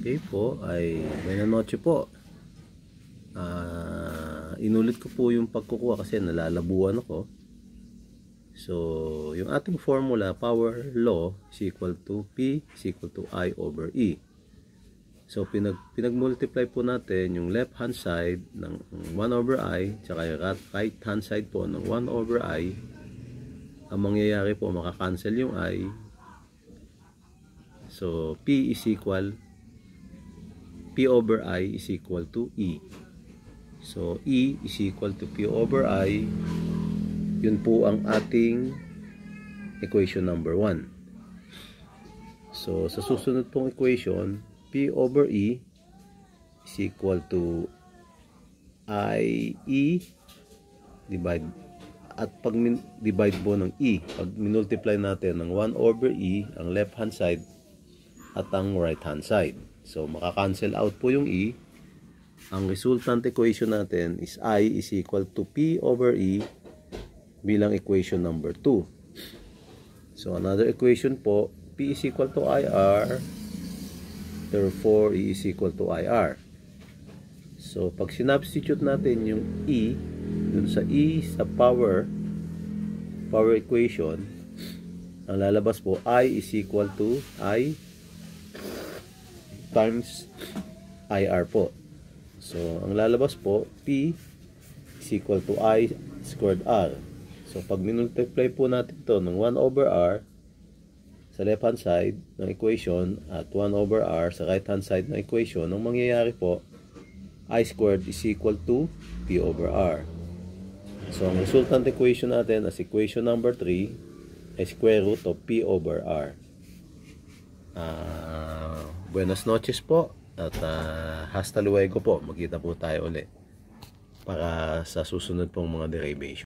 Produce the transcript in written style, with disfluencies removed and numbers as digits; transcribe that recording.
Okay po, ay buenas noche po. Inulit ko po yung pagkukuha kasi nalalabuan ako. So, yung ating formula, power law is equal to P is equal to I over E. So, pinag-multiply po natin yung left hand side ng 1 over I, tsaka yung right hand side po ng 1 over I. Ang mangyayari po, makakancel yung I. So, P over I is equal to E. So, E is equal to P over I. Yun po ang ating equation number 1. So, sa susunod pong equation, P over E is equal to IE divide. At pag divide po ng E, pag minultiply natin ng 1 over E, ang left hand side at ang right hand side. So, makakancel out po yung E. Ang resultant equation natin is I is equal to P over E bilang equation number 2. So, another equation po, P is equal to IR. Therefore, E is equal to IR. So, pag sinubstitute natin yung E, dun sa E sa power equation, ang lalabas po, I is equal to I times IR po. So, ang lalabas po, P is equal to I squared R. So, pag minultiply po natin ito ng 1 over R sa left hand side ng equation at 1 over R sa right hand side ng equation, ang mangyayari po, I squared is equal to P over R. So, ang resultant equation natin as equation number 3 ay square root of P over R. Buenas noches po at hasta luego po. Magkita po tayo ulit para sa susunod pong mga derivation.